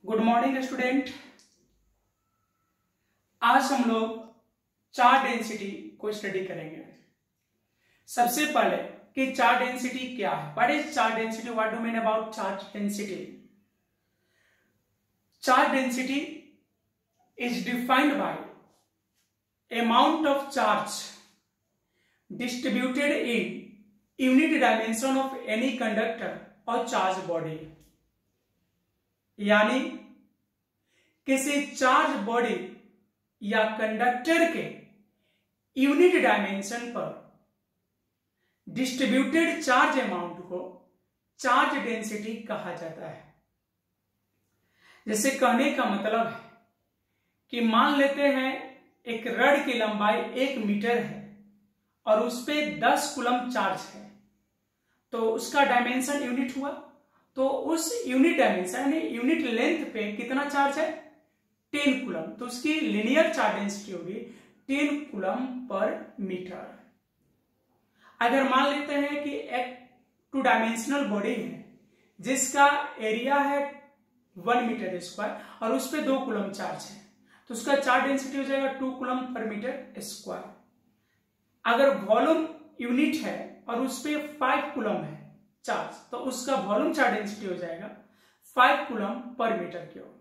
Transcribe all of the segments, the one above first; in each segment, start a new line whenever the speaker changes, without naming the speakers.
Good morning student. आज हम लोग चार्ज डेंसिटी को स्टडी करेंगे। सबसे पहले कि चार्ज डेंसिटी क्या है, what is charge density, what do mean about charge density. Charge density is defined by amount of charge distributed in unit dimension of any conductor और चार्ज बॉडी। यानी किसी चार्ज बॉडी या conductor के unit dimension पर distributed charge amount को charge density कहा जाता है। जैसे कहने का मतलब है कि मान लेते हैं एक रड की लंबाई 1 मीटर है और उस पे 10 कूलम चार्ज है, तो उसका डायमेंशन यूनिट हुआ, तो उस यूनिट डायमेंशन यानी यूनिट लेंथ पे कितना चार्ज है 10 कूलम, तो उसकी लिनियर चार्ज डेंसिटी होगी 10 कूलम पर मीटर। अगर मान लेते हैं कि एक 2 डायमेंशनल बॉडी है जिसका एरिया है 1 मीटर स्क्वायर और उस पर 2 कूलम चार्ज है, तो उसका चार्ज डेंसिटी हो जाएगा 2 कूलम पर मीटर स्क्वायर। अगर वॉल्यूम यूनिट है और उस पर 5 कूलम है चार्ज, तो उसका वॉल्यूम चार्ज डेंसिटी हो जाएगा 5 कूलम पर मीटर क्यूब।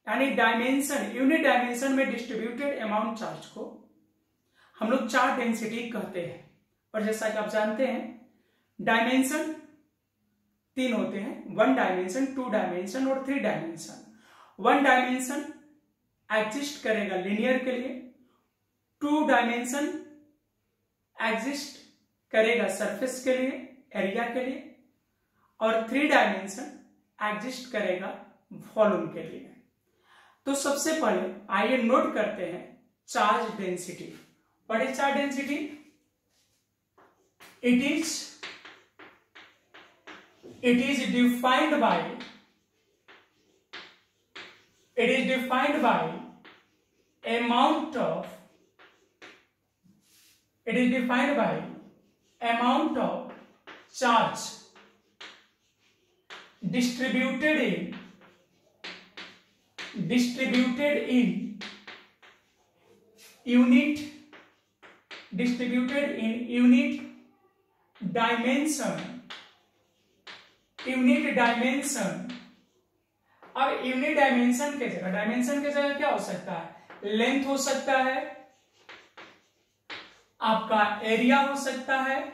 यानी डायमेंशन यूनिट डायमेंशन में डिस्ट्रीब्यूटेड अमाउंट चार्ज को हम लोग चार्ज डेंसिटी कहते हैं। और जैसा कि आप जानते हैं डायमेंशन 3 होते हैं, 1 डायमेंशन, 2 डायमेंशन और 3 डायमेंशन। 1 डायमेंशन एग्जिस्ट करेगा लिनियर के लिए, 2 डायमेंशन एग्जिस्ट करेगा सरफेस के लिए, एरिया के लिए, और 3 डायमेंशन एग्जिस्ट करेगा वॉल्यूम के लिए। तो सबसे पहले आइए नोट करते हैं charge density. What is charge density? It is defined by amount of charge distributed in unit dimension। अब यूनिट डायमेंशन के जगह क्या हो सकता है? लेंथ हो सकता है, आपका एरिया हो सकता है,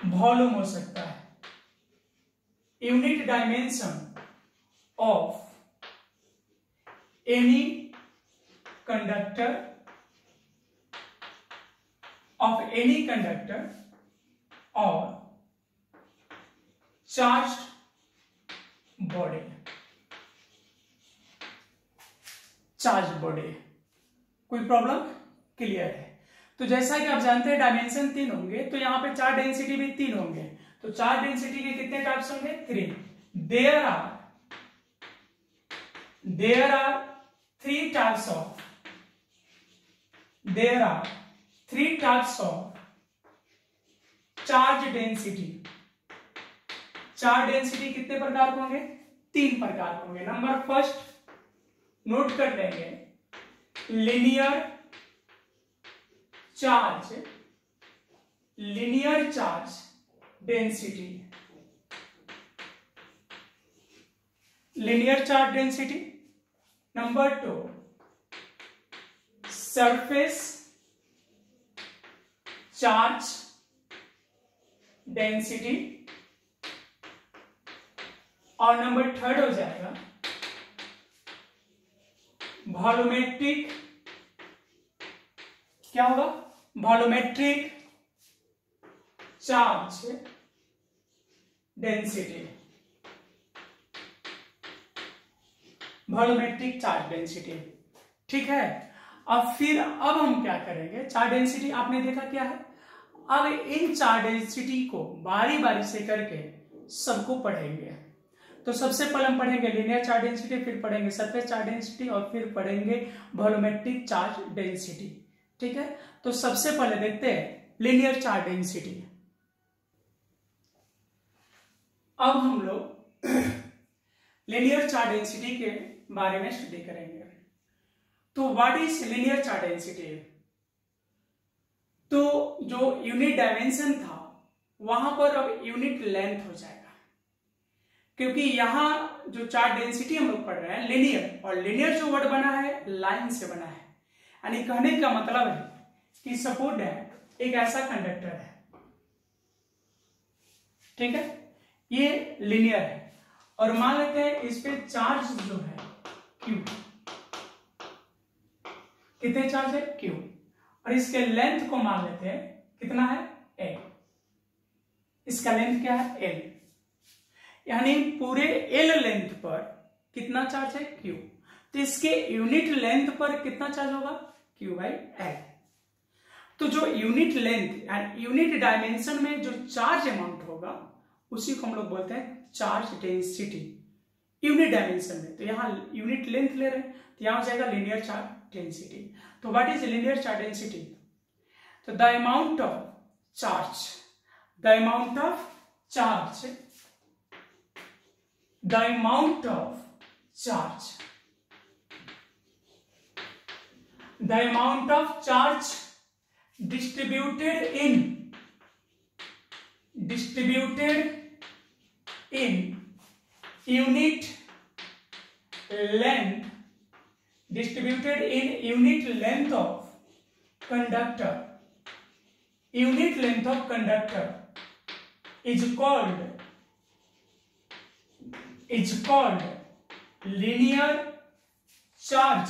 वॉल्यूम हो सकता है। Unit dimension of any conductor और चार्ज्ड बॉडी। कोई प्रॉब्लम? क्लियर है। तो जैसा कि आप जानते हैं डायमेंशन 3 होंगे, तो यहां पे चार्ज डेंसिटी भी 3 होंगे। तो चार्ज डेंसिटी के कितने टाइप्स होंगे? 3। There are 3 types of charge density. Charge density कितने प्रकार के होंगे? 3 प्रकार के होंगे। नंबर फर्स्ट नोट कर लेंगे, linear charge density. Number 2 surface charge density. और नंबर 3 हो जाएगा वॉल्यूमेट्रिक। क्या होगा? Volumetric charge density. ठीक है। अब हम क्या करेंगे? चार्ज डेंसिटी आपने देखा क्या है। अब इन चार्ज डेंसिटी को बारी बारी से करके सबको पढ़ेंगे। तो सबसे पहले हम पढ़ेंगे लीनियर चार्ज डेंसिटी, फिर पढ़ेंगे सरफेस चार्ज डेंसिटी और फिर पढ़ेंगे वॉल्यूमेट्रिक चार्ज डेंसिटी। ठीक है, तो सबसे पहले देखते हैं लीनियर चार्ज डेंसिटी। अब हम लोग लीनियर चार्ज डेंसिटी के बारे में स्टडी करेंगे। तो what is linear charge density? तो जो यूनिट डायमेंशन था वहां पर अब यूनिट लेंथ हो जाएगा, क्योंकि यहां जो चार्ज डेंसिटी हम लोग पढ़ रहे हैं लीनियर, और लीनियर जो वर्ड बना है लाइन से बना है। यानी कहने का मतलब है कि सपोज दैट एक ऐसा कंडक्टर है, ठीक है, ये लीनियर है, और मान लेते हैं इस पे चार्ज जो है Q, कितने चार्ज है Q, और इसके लेंथ को मान लेते हैं कितना है L, इसका लेंथ क्या है L, यानी पूरे L लेंथ पर कितना चार्ज है Q, तो इसके यूनिट लेंथ पर कितना चार्ज होगा Q/L। तो जो unit length and unit dimension में जो चार्ज अमाउंट होगा उसी को हम लोग बोलते हैं चार्ज डेंसिटी यूनिट डायमेंशन में। तो यहाँ यूनिट लेंथ ले रहे हैं तो यहाँ हो जाएगा लीनियर चार्ज डेंसिटी। तो what is linear charge density? तो the amount of charge, the amount of charge, the amount of charge, the amount of charge distributed in unit length, distributed in unit length of conductor, unit length of conductor is called linear charge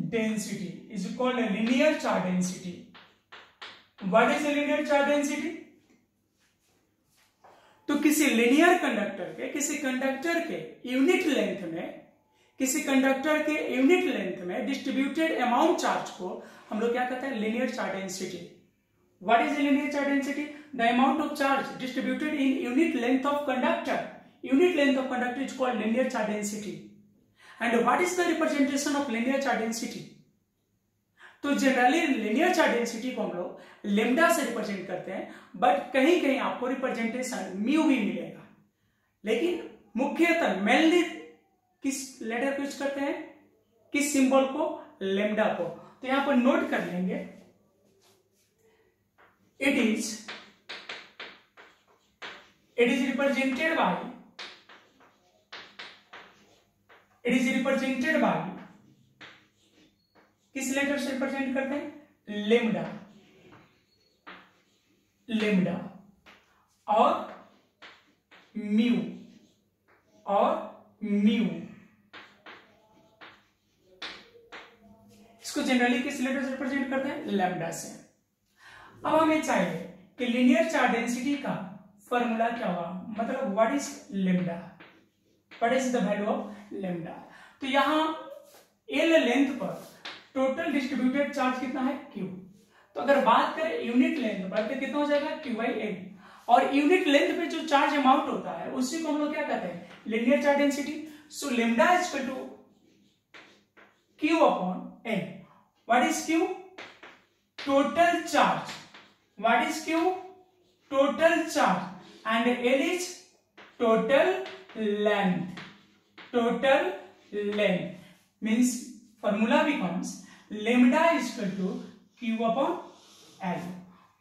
density, is called a linear charge density. What is a linear charge density? तो किसी linear conductor के, किसी conductor के unit length में, किसी conductor के unit length में distributed amount charge को हम लोग क्या कहते हैं linear charge density. What is linear charge density? The amount of charge distributed in unit length of conductor, unit length of conductor is called linear charge density. And what is the representation of linear charge density? तो generally linear charge density को हम लोग lambda से represent करते हैं, but कहीं कहीं आपको रिप्रेजेंटेशन म्यू भी मिलेगा, लेकिन मुख्यतः मेनली किस लेटर को यूज करते हैं, किस सिंबल को? लेमडा को। तो यहां पर नोट कर लेंगे, it is represented bye, it is represented bye, किस लेटर से रिप्रेजेंट करते हैं? लेमडा, लेमडा और म्यू, और म्यू। इसको जनरली किस लेटर से रिप्रेजेंट करते हैं? लैम्डा से। अब हमें चाहिए कि लीनियर चार्ज डेंसिटी का फॉर्मूला क्या होगा, मतलब what is lambda, what is the value of lambda. तो यहां एल लेंथ पर टोटल डिस्ट्रीब्यूटेड चार्ज कितना है? Q। तो अगर बात करें यूनिट लेंथ पर तो कितना हो जाएगा? Q/L। और यूनिट लेंथ पे जो चार्ज अमाउंट होता है उसी को हम लोग क्या कहते हैं? Linear charge density. So lambda is equal to Q/L। What is Q? Total charge. What is Q? Total charge. And L is total length, total length means formula becomes lambda is equal to Q/L।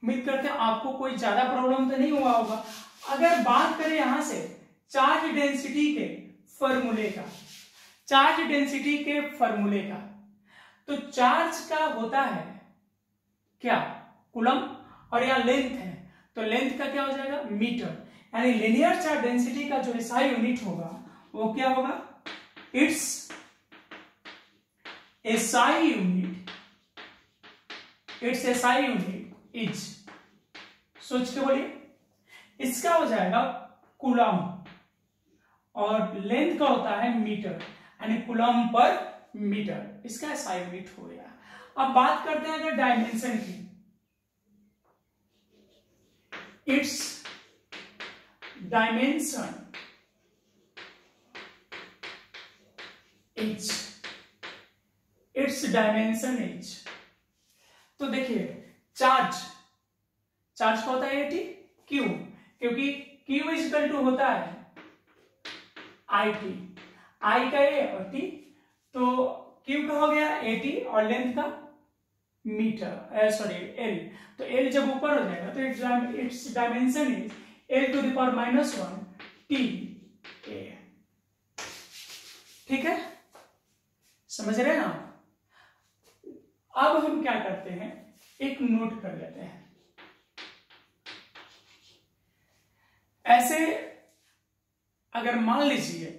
उम्मीद करते हैं आपको कोई ज्यादा problem तो नहीं हुआ होगा। अगर बात करें यहां से चार्ज डेंसिटी के फॉर्मूले का, चार्ज डेंसिटी के फॉर्मूले का, तो चार्ज का होता है क्या? कूलम, और यहां लेंथ है तो लेंथ का क्या हो जाएगा? मीटर। यानी लिनियर चार्ज डेंसिटी का जो SI यूनिट होगा वो क्या होगा? It's SI unit, its SI unit is, सोच के बोलिए, इसका हो जाएगा कूलम और लेंथ का होता है मीटर, यानी कूलम पर मीटर, इसका SI यूनिट हो गया। अब बात करते हैं अगर डायमेंशन की, it's dimension is, it's dimension is. तो देखिए चार्ज, चार्ज का होता है AT Q, क्योंकि Q इज इक्वल टू होता है IT, आई का ए और टी, तो क्यू का हो गया 80 और लेंथ का मीटर, सॉरी एल, तो एल जब ऊपर हो जाएगा तो it's dimension is L two the power -1 T A. ठीक है, समझ रहे हैं आप? अब हम क्या करते हैं, एक नोट कर लेते हैं। ऐसे अगर मान लीजिए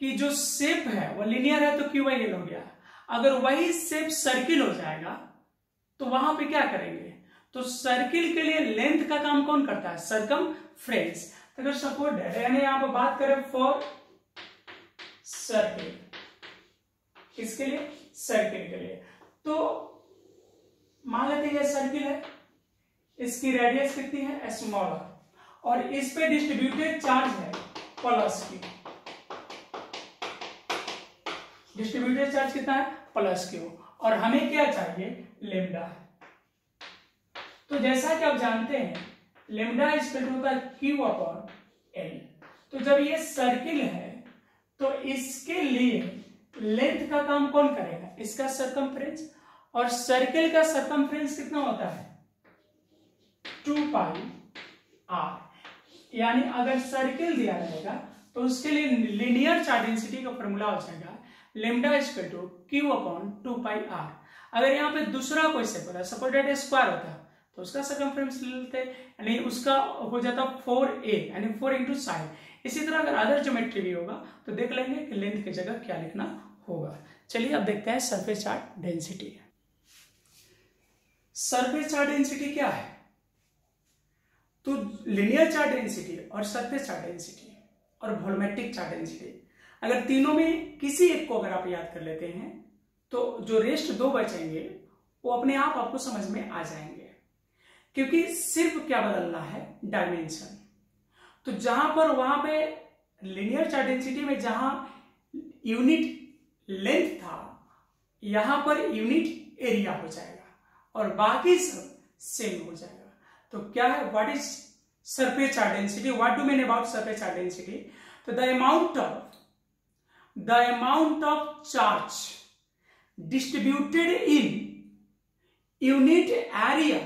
कि जो शेप है वो लिनियर है तो क्यू बाई एल हो गया, अगर वही शेप सर्किल हो जाएगा तो वहां पे क्या करेंगे, तो सर्किल के लिए लेंथ का काम कौन करता है, सरकमफ्रेंस। तो अगर सपोज है, यानी यहां पर बात करें फॉर सर्किल, किसके लिए, सर्किल के लिए, तो मान लेते हैं ये सर्किल है, इसकी रेडियस कितनी है, स्मॉलर, और इस पे डिस्ट्रीब्यूटेड चार्ज है प्लस क्यू, डिस्ट्रीब्यूटेड चार्ज कितना है, प्लस क्यू, और हमें क्या चाहिए, लेमडा। तो जैसा कि आप जानते हैं लेमडा इक्वल होता है क्यू अपॉन एल। तो जब ये सर्किल है तो इसके लिए लेंथ का काम कौन करेगा, इसका सरकमफ्रेंस, और सर्किल का सरकमफ्रेंस कितना होता है, 2 पाई आर। यानी अगर सर्किल दिया रहेगा तो उसके लिए लिनियर चार्ज डेंसिटी का फॉर्मूला हो जाएगा lambda equal to Q upon 2 pi R. अगर यहाँ पे दूसरा कोई शेप होता है, सपोज दैट स्क्वायर होता है, तो उसका सरकमफ्रेंस लेते हैं, यानी उसका हो जाता 4a, यानी 4 इंटू साइन। इसी तरह अगर अदर ज्योमेट्री भी होगा तो देख लेंगे कि लेंथ की जगह क्या लिखना होगा। चलिए अब देखते हैं surface charge density. Surface charge density क्या है, तो लिनियर चार्ज डेंसिटी और सरफेस चार्ज डेंसिटी और वॉल्यूमेट्रिक चार्ज डेंसिटी, अगर तीनों में किसी एक को अगर आप याद कर लेते हैं तो जो रेस्ट 2 बचेंगे वो अपने आप आपको समझ में आ जाएंगे, क्योंकि सिर्फ क्या बदलना है, डायमेंशन। तो जहां पर वहां पे लिनियर चार्ज डेंसिटी में जहां यूनिट लेंथ था, यहां पर यूनिट एरिया हो जाएगा और बाकी सब सेम हो जाएगा। तो क्या है, what is surface charge density, what do mean about surface charge density, तो the amount of charge distributed in unit area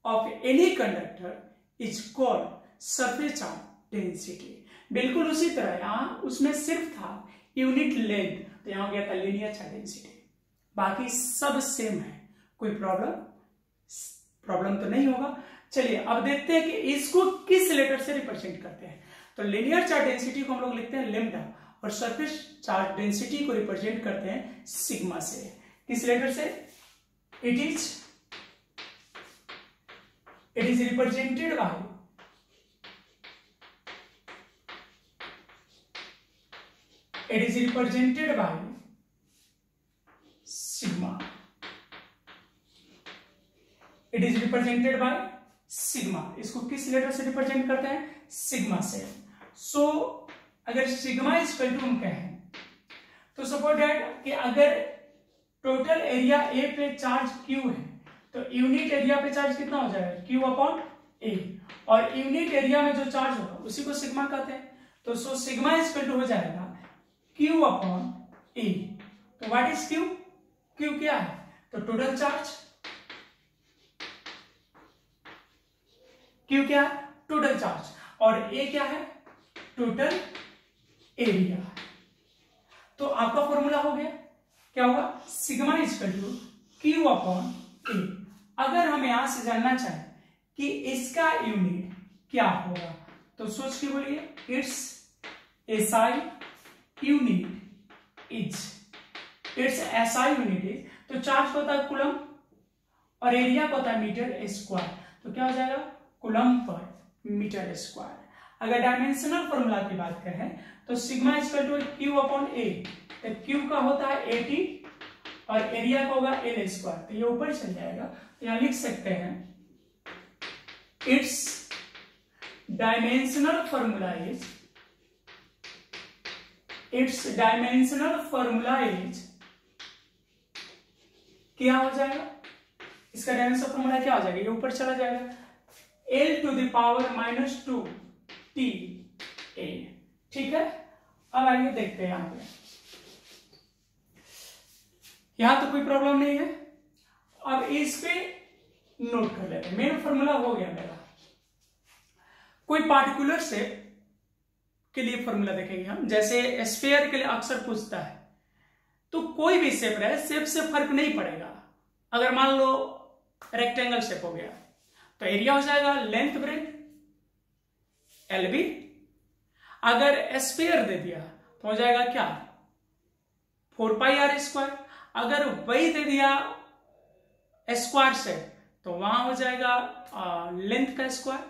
of any conductor is called surface charge density. बिल्कुल उसी तरह यहां उसमें सिर्फ था यूनिट लेंथ, तो यहां गया था लिनियर चार्ज डेंसिटी, बाकी सब सेम है, कोई प्रॉब्लम तो नहीं होगा। चलिए अब देखते हैं कि इसको किस लेटर से रिप्रेजेंट करते हैं। तो लिनियर चार्ज डेंसिटी को हम लोग लिखते हैं लेमडा और सरफेस चार्ज डेंसिटी को रिप्रेजेंट करते हैं सिग्मा से। किस लेटर से, it is represented by sigma, it is represented by sigma. इसको किस लेटर से रिप्रेजेंट करते हैं, सिग्मा से। सो अगर सिग्मा इक्वल टू हम कहें तो सपोज दैट कि अगर टोटल एरिया ए पे चार्ज क्यू है तो यूनिट एरिया पे चार्ज कितना हो जाएगा, क्यू अपॉन ए, और यूनिट एरिया में जो चार्ज होगा उसी को सिग्मा कहते हैं। तो सो सिग्मा इक्वल टू हो जाएगा क्यू अपॉन ए। तो व्हाट इज क्यू, क्यू क्या है, तो टोटल चार्ज, क्यू क्या है, टोटल चार्ज, और ए क्या है, टोटल एरिया। तो आपका फॉर्मूला हो गया, क्या होगा, sigma equal to Q upon A. अगर हम यहां से जानना चाहें कि इसका यूनिट क्या होगा तो सोच के बोलिए, इट्स एसआई यूनिट इज, तो चार्ज को होता है कूलम और एरिया को होता है मीटर स्क्वायर, तो क्या हो जाएगा, कूलम पर मीटर स्क्वायर। अगर डायमेंशनल फॉर्मूला की बात करें तो sigma equal to Q upon A, तो क्यू का होता है 80 और एरिया का होगा एल स्क्वायर, तो ये ऊपर चल जाएगा। तो यहां लिख सकते हैं इट्स डायमेंशनल फॉर्मूला इज क्या हो जाएगा, इसका डायमेंशनल फॉर्मूला क्या हो जाएगा, ये ऊपर चला जाएगा, L to the power -2 T A. ठीक है, अब आइए देखते हैं यहां पे, यहां तो कोई प्रॉब्लम नहीं है। अब इस पे नोट कर लेते हैं, मेन फॉर्मूला हो गया मेरा। कोई पार्टिकुलर शेप के लिए फॉर्मूला देखेंगे हम, जैसे स्फीयर के लिए अक्सर पूछता है, तो कोई भी शेप रहे, शेप से फर्क नहीं पड़ेगा। अगर मान लो रेक्टेंगल शेप हो गया तो एरिया हो जाएगा लेंथ ब्रेथ LB। अगर स्फीयर दे दिया तो हो जाएगा क्या 4πr²। अगर वही दे दिया स्क्वायर शेप तो वहां हो जाएगा लेंथ का स्क्वायर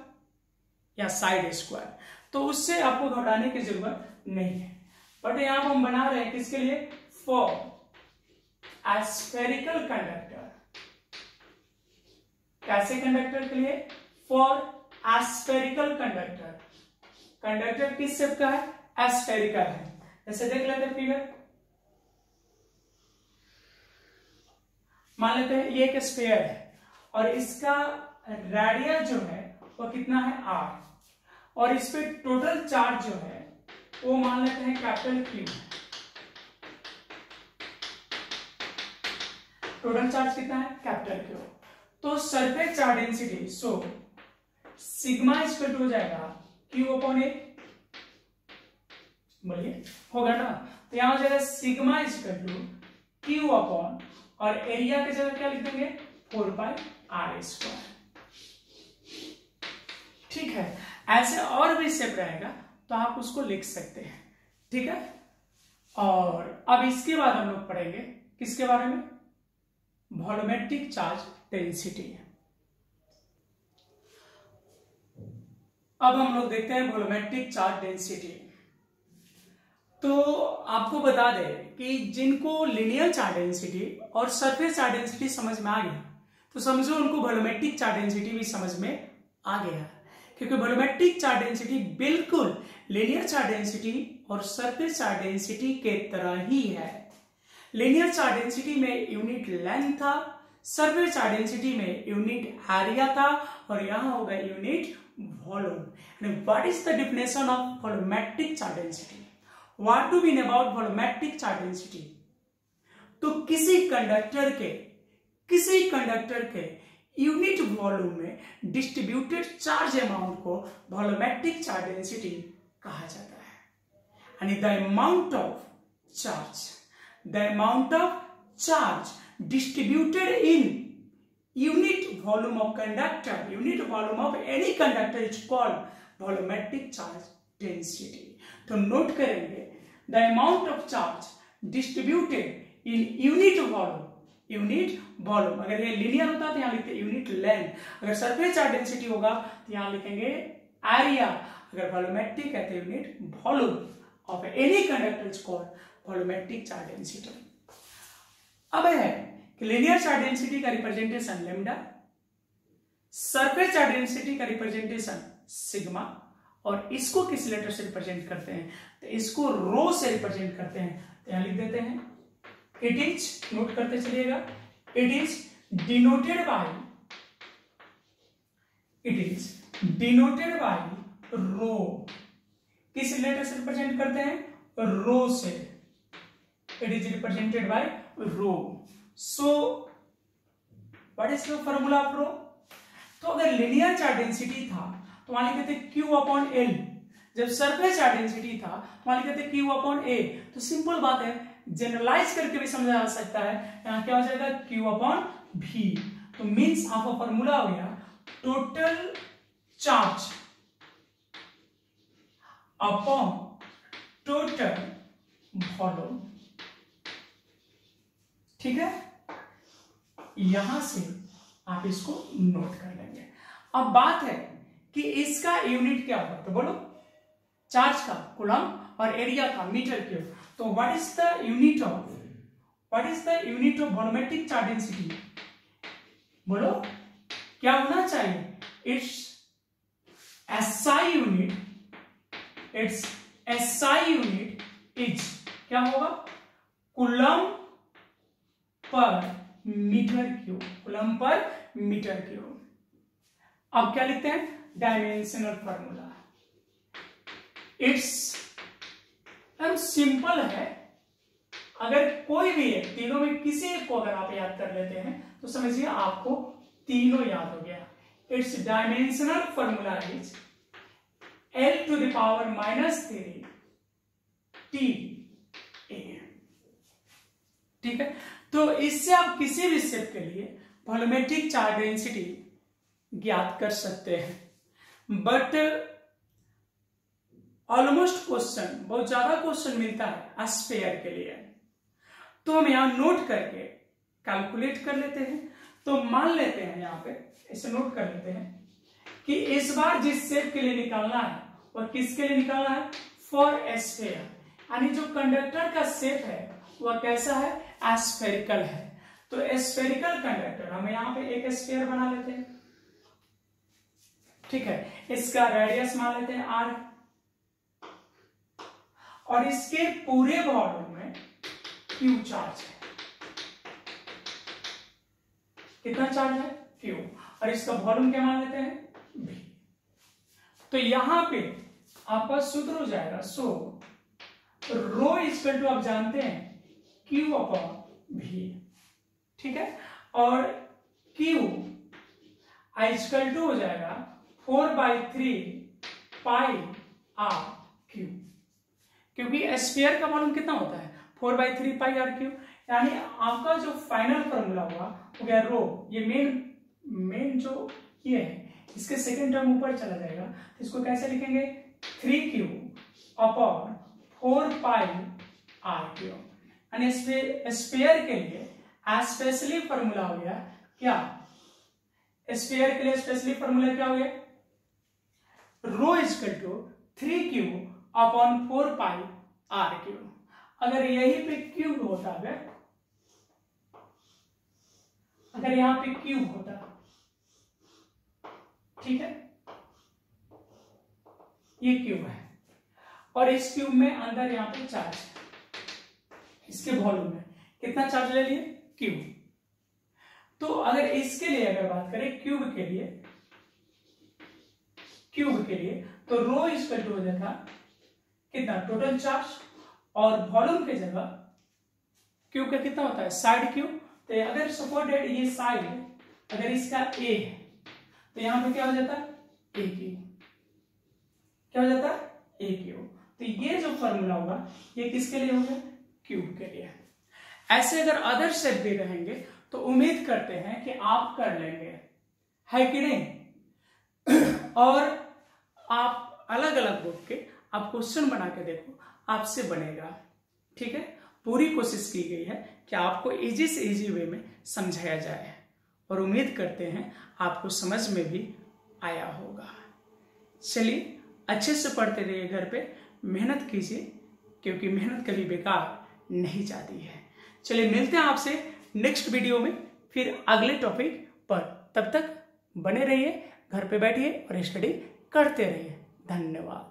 या साइड स्क्वायर। तो उससे आपको घबराने की जरूरत नहीं है। बट यहां हम बना रहे हैं किसके लिए, फॉर स्फेरिकल कंडक्टर। कैसे कंडक्टर के लिए, फॉर स्फेरिकल कंडक्टर। कंडक्टर किस शेप का है, स्फेरिकल है। जैसे देख लेते हैं फिगर, मान लेते हैं ये एक स्फीयर है और इसका रेडियस जो है वो कितना है r, और इस पे टोटल चार्ज जो है वो मान लेते हैं कैपिटल Q। टोटल चार्ज कितना है, कैपिटल Q। तो surface charge density so sigma equal to हो जाएगा Q/A। बोलिए होगा ना, तो यहां हो जाएगा सिग्मा इक्वल टू Q/ और एरिया की जगह क्या लिख देंगे 4πr²। ठीक है, ऐसे और भी शेप रहेगा तो आप उसको लिख सकते हैं। ठीक है, और अब इसके बाद हम लोग पढ़ेंगे किसके बारे में, वॉल्यूमेट्रिक चार्ज डेंसिटी। अब हम लोग देखते हैं वॉल्यूमेट्रिक चार्ज डेंसिटी। तो आपको बता दें कि जिनको लिनियर चार्ज डेंसिटी और सरफेस चार्ज डेंसिटी समझ में आ गया तो समझो उनको वॉल्यूमेट्रिक चार्ज डेंसिटी भी समझ में आ गया, क्योंकि वॉल्यूमेट्रिक चार्ज डेंसिटी बिल्कुल लिनियर चार्ज डेंसिटी और सरफेस चार्ज डेंसिटी के तरह ही है। लिनियर चार्ज डेंसिटी में यूनिट लेंथ था, सरफेस चार्ज डेंसिटी में यूनिट एरिया था, और यहां होगा unit volume. What is the definition of volumetric charge density? What do we know about volumetric charge density? तो किसी कंडक्टर के यूनिट वॉल्यूम में डिस्ट्रीब्यूटेड चार्ज अमाउंट को वॉल्यूमेट्रिक चार्ज डेंसिटी कहा जाता है। यानी the amount of charge distributed in unit volume of conductor, unit volume of any conductor is called volumetric charge density. तो नोट करेंगे the amount of charge distributed in unit volume. अगर ये linear होता तो यहां लिखते यूनिट लेंथ, अगर surface charge density होगा तो यहां लिखेंगे एरिया, अगर वॉल्यूमेट्रिक है तो unit volume of any conductor is called volumetric charge density. अब है कि लिनियर चार्ज डेंसिटी का representation lambda, surface charge density का रिप्रेजेंटेशन सिग्मा, और इसको किस लेटर से रिप्रेजेंट करते हैं तो इसको रो से रिप्रेजेंट करते हैं। तो यहां लिख देते हैं इट इज, नोट करते चलिएगा, it is denoted by rho. किस लेटर से रिप्रेजेंट करते हैं, रो से। It is represented by rho. So what is the formula of rho? तो अगर लिनियर चार्ज डेंसिटी था तो वहां लिखते थे Q/L, जब सरफेस चार्ज डेंसिटी था वहां लिखते थे Q/A। तो सिंपल बात है, जनरलाइज करके भी समझा जा सकता है। यहां क्या हो जाएगा Q/V। तो मींस आपका फॉर्मूला हो गया total charge upon total volume. ठीक है, यहां से आप इसको नोट कर लेंगे। अब बात है कि इसका यूनिट क्या होगा, तो बोलो चार्ज का कूलम और एरिया का मीटर क्यूब। तो what is the unit of volumetric charge density? बोलो क्या होना चाहिए, इट्स SI यूनिट इज क्या होगा, कूलम पर मीटर क्यूब। अब क्या लिखते हैं, डायमेंशनल फॉर्मूला। इट्स, हम सिंपल है, अगर कोई भी एक तीनों में किसी एक को अगर आप याद कर लेते हैं तो समझिए आपको तीनों याद हो गया। It's dimensional formula is L⁻³ TA। ठीक है, तो इससे आप किसी भी शेप के लिए वॉल्यूमेट्रिक चार्ज डेंसिटी ज्ञात कर सकते हैं। बट ऑलमोस्ट क्वेश्चन, बहुत ज्यादा क्वेश्चन मिलता है स्फीयर के लिए, तो हम यहां नोट करके कैलकुलेट कर लेते हैं। तो मान लेते हैं यहां पे इसे नोट कर लेते हैं कि इस बार जिस शेप के लिए निकालना है और किसके लिए निकालना है, फॉर स्फीयर, यानी जो कंडक्टर का शेप है वह कैसा है, एस्फेरिकल है। तो स्फेरिकल कंडक्टर हम यहाँ पे एक स्फीयर बना लेते हैं। ठीक है, इसका रेडियस मान लेते हैं r, और इसके पूरे वॉल्यूम में Q चार्ज है। कितना चार्ज है, Q, और इसका वॉल्यूम क्या मान लेते हैं, V। तो यहां पे आपका सूत्र हो जाएगा, सो रो इक्वल टू आप जानते हैं Q/V। ठीक है, और Q इक्वल टू हो जाएगा 4/3πr3, क्योंकि स्फीयर का वॉल्यूम कितना होता है, 4/3πr3। यानी आपका जो फाइनल फॉर्मूला हुआ हो गया रो, ये मेन जो ये है इसके सेकेंड टर्म ऊपर चला जाएगा, तो इसको कैसे लिखेंगे, 3Q/4πr3। यानी स्फीयर के लिए स्पेशली फॉर्मूला हो गया क्या, स्फीयर के लिए स्पेशली फॉर्मूला क्या हो गया, रो इक्वल टू 3Q/4πr3। अगर यहीं पे क्यूब होता है, अगर यहां पे क्यूब होता, ठीक है, ये क्यूब है और इस क्यूब में अंदर यहां पे चार्ज है, इसके वॉल्यूम में कितना चार्ज ले लिए, क्यूब। तो अगर इसके लिए अगर बात करें क्यूब के लिए तो रो इक्वल टू हो जाता कितना, टोटल चार्ज, और वॉल्यूम की जगह क्यूब का कितना होता है, साइड क्यूब। तो अगर सपोर्टेड ये साइड है, अगर इसका ए है तो यहां पे क्या हो जाता है, ए क्यूब, क्या हो जाता है, ए क्यूब। तो ये जो फॉर्मूला होगा ये किसके लिए होगा, क्यूब के लिए। ऐसे अगर अदर शेप भी रहेंगे तो उम्मीद करते हैं कि आप कर लेंगे, है कि नहीं। और आप अलग अलग बुक के आप क्वेश्चन बना के देखो, आपसे बनेगा। ठीक है, पूरी कोशिश की गई है कि आपको इजी से इजी वे में समझाया जाए, और उम्मीद करते हैं आपको समझ में भी आया होगा। चलिए, अच्छे से पढ़ते रहिए, घर पे मेहनत कीजिए, क्योंकि मेहनत कभी बेकार नहीं जाती है। चलिए, मिलते हैं आपसे नेक्स्ट वीडियो में फिर अगले टॉपिक पर। तब तक बने रहिए, घर पे बैठिए और स्टडी करते रहिए। धन्यवाद।